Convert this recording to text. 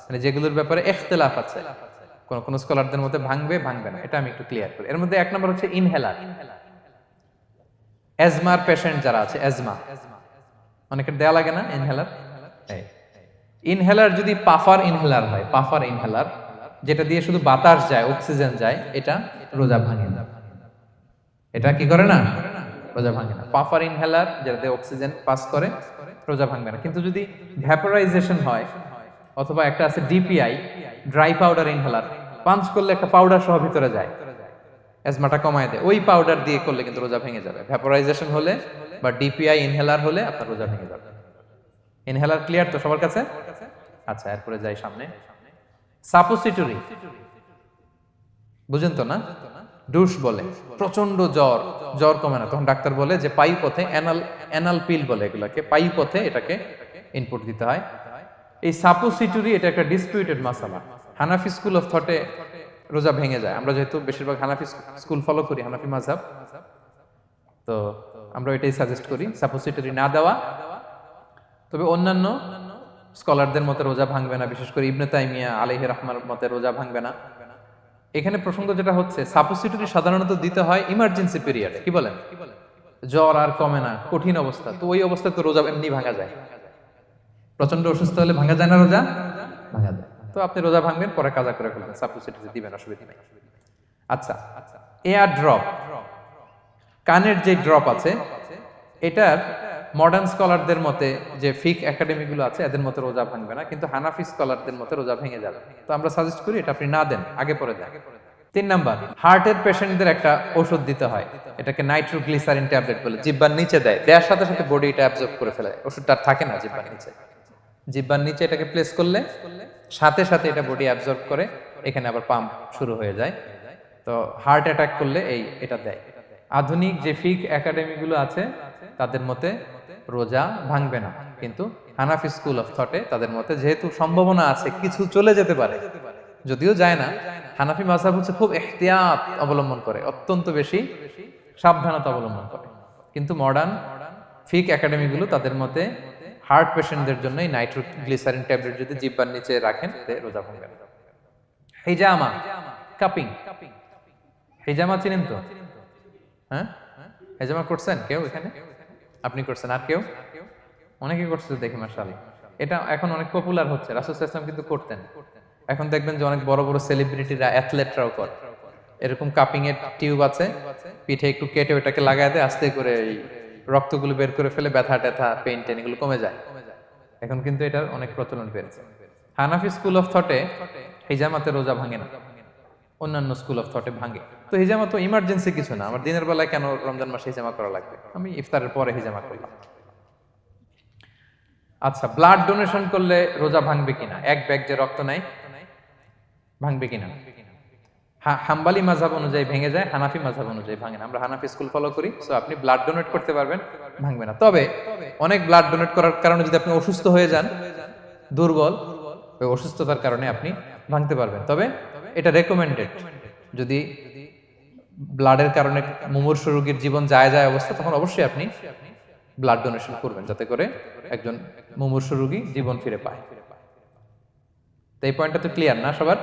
মানে যেগুলোর ব্যাপারে ইখতিলাফ আছে, কোন কোন স্কলারদের মধ্যে ভাঙবে ভাঙবে না, এটা আমি একটু ক্লিয়ার করি। এর মধ্যে এক নম্বর হচ্ছে ইনহেলার। অ্যাজমার পেশেন্ট যারা আছে, অ্যাজমা অনেকের দেয়া লাগে না ইনহেলার। ইনহেলার যদি পাফার ইনহেলার হয়, পাফার ইনহেলার যেটা দিয়ে শুধু বাতাস যায়, অক্সিজেন যায়, এটা রোজা ভাঙে না। এটা কি করে না? রোজা ভাঙে না। পাফার ইনহেলার যেটাতে অক্সিজেন পাস করে, রোজা ভাঙবে না। কিন্তু যদি ভ্যাপোরাইজেশন হয়, অথবা একটা আছে DPI, dry powder inhaler, punch করলে একটা পাউডার সহ ভিতরে যায়, অ্যাজমাটা কমায় দেয়, ওই পাউডার দিয়ে করলে কিন্তু রোজা ভেঙে যাবে। ভ্যাপোরাইজেশন হলে বা ডিপিআই ইনহেলার হলে আপনার রোজা ভেঙে যাবে। ইনহেলার ক্লিয়ার তো সবার কাছে? আচ্ছা, এরপরে যাই সামনে। সাপোসিটরি বুঝেন তো না? ডুশ বলে, প্রচন্ড জ্বর, জ্বর কমে না, তখন ডাক্তার বলে যে পায়ু পথে, অ্যানাল পিল বলে এগুলাকে, পায়ু পথে এটাকে ইনপুট দিতে হয়। এই সাপোসিটরি এটা একটা ডিসপিউটেড মাসালা। হানাফি স্কুল অফ থটে রোজা ভেঙে যায়। আমরা যেহেতু বেশিরভাগ হানাফি স্কুল ফলো করি, হানাফি মাযহাব, তো আমরা এটাই সাজেস্ট করি সাপোসিটরি না দেওয়া। তবে অন্যান্য স্কলারদের মতে রোজা ভাঙবে না, বিশেষ করে ইবনে তাইমিয়া আলাইহি রাহমার মতে রোজা ভাঙবে না। এখানে প্রসঙ্গ যেটা হচ্ছে, সাপোসিটরি সাধারণত দিতে হয় ইমার্জেন্সি পিরিয়ডে। কি বলেন? জ্বর আর কমে না, কঠিন অবস্থা, তো ওই অবস্থায় তো রোজা এমনি ভাঙা যায়। প্রচন্ড অসুস্থ হলে ভাঙা যায় না রোজা? ভাঙা যায়। তো আপনি রোজা ভাঙবেন, পরে কাজা করে ফেলবেন, সাপোসিটরি দিবেন, অসুবিধা নাই। আচ্ছা, এয়ার ড্রপ, কানের যে ড্রপ আছে, এটার মডার্ন স্কলারদের মতে, যে ফিক একাডেমি গুলো আছে, এদের মতে রোজা ভাঙবে না, কিন্তু হানাফি স্কলারদের মতে রোজা ভেঙে যাবে। তো আমরা সাজেস্ট করি এটা আপনি না দেন, আগে পরে দেন। 3 নাম্বার, হার্টের পেশেন্টদের একটা ওষুধ দিতে হয়, এটাকে নাইট্রোগ্লিসারিন ট্যাবলেট বলে, জিহ্বার নিচে দেয়, দেওয়ার সাথে সাথে বডি এটা অ্যাবজর্ব করে ফেলে, ওষুধটা আর থাকে না জিহ্বার নিচে। জিহ্বার নিচে এটাকে প্লেস করলে সাথে সাথে এটা বডি অ্যাবজর্ব করে, এখানে আবার পাম্প শুরু হয়ে যায়। তো হার্ট অ্যাটাক করলে এটা দেয়। আধুনিক যে ফিক একাডেমি গুলো আছে, তাদের মতে রোজা ভাঙবে না, কিন্তু হানাফি স্কুল অফ থটে তাদের মতে যেহেতু সম্ভাবনা আছে কিছু চলে যেতে পারে, যদিও যায় না, হানাফি মাযহাব হচ্ছে খুব ইহতিয়াত অবলম্বন করে, অত্যন্ত বেশি সাবধানতা অবলম্বন করে। কিন্তু মডার্ন ফিক একাডেমি গুলো তাদের মতে হার্ট পেশেন্টদের জন্য নাইট্রোগ্লিসারিন ট্যাবলেট যদি জিহ্বার নিচে রাখেন, রোজা ভাঙবে না। হিজামা, কাপিং, হিজামা চিনেন তো? হ্যাঁ, হিজামা করছেন কেউ এখানে? আপনি করছেন, আর কেউ? অনেকে করছে দেখি, মাশাআল্লাহ। এটা এখন অনেক পপুলার হচ্ছে, রাসূল সাল্লাল্লাহু আলাইহি ওয়াসাল্লাম কিন্তু করতেন। এখন দেখবেন যে অনেক বড় বড় সেলিব্রিটিরা, অ্যাথলেটরাও করে। এরকম কাপিং এর টিউব আছে, পিঠে একটু কেটে ওটাকে লাগায় দেয়, আস্তে করে এই রক্তগুলো বের করে ফেলে, ব্যথা ট্যাথা, পেইন টেন এগুলো কমে যায়। এখন কিন্তু এটার অনেক প্রচলন পেয়েছে। হানাফি স্কুল অফ থটে হিজামাতে রোজা ভাঙে না, অন্যান্য স্কুল অফ থটে ভাঙে। তো হিজামা তো ইমার্জেন্সি কিছু না, আমার দিনের বেলায় কেন রমজান মাসে হিজামা করা লাগবে, আমি ইফতারের পরে হিজামা করলাম। আচ্ছা, ব্লাড ডোনেশন করলে রোজা ভাঙবে কিনা, এক ব্যাগ যে রক্ত নেয়, ভাঙবে কিনা? হাম্বালি মাযহাব অনুযায়ী ভেঙে যায়, হানাফি মাযহাব অনুযায়ী ভাঙে না। আমরা হানাফি স্কুল ফলো করি, সো আপনি ব্লাড ডোনেট করতে পারবেন, ভাঙবে না। তবে অনেক ব্লাড ডোনেট করার কারণে যদি আপনি অসুস্থ হয়ে যান, দুর্বল, ওই অসুস্থতার কারণে আপনি ভাঙতে পারবেন। তবে এটা রেকমেন্ডেড, যদি ব্লাডের কারণে মুমূর্ষু রোগীর জীবন যায় যায় অবস্থা, তখন অবশ্যই আপনি ব্লাড ডোনেশন করবেন, যাতে করে একজন মুমূর্ষু রোগী জীবন ফিরে পায়। তো এই পয়েন্টটা তো ক্লিয়ার না সবার?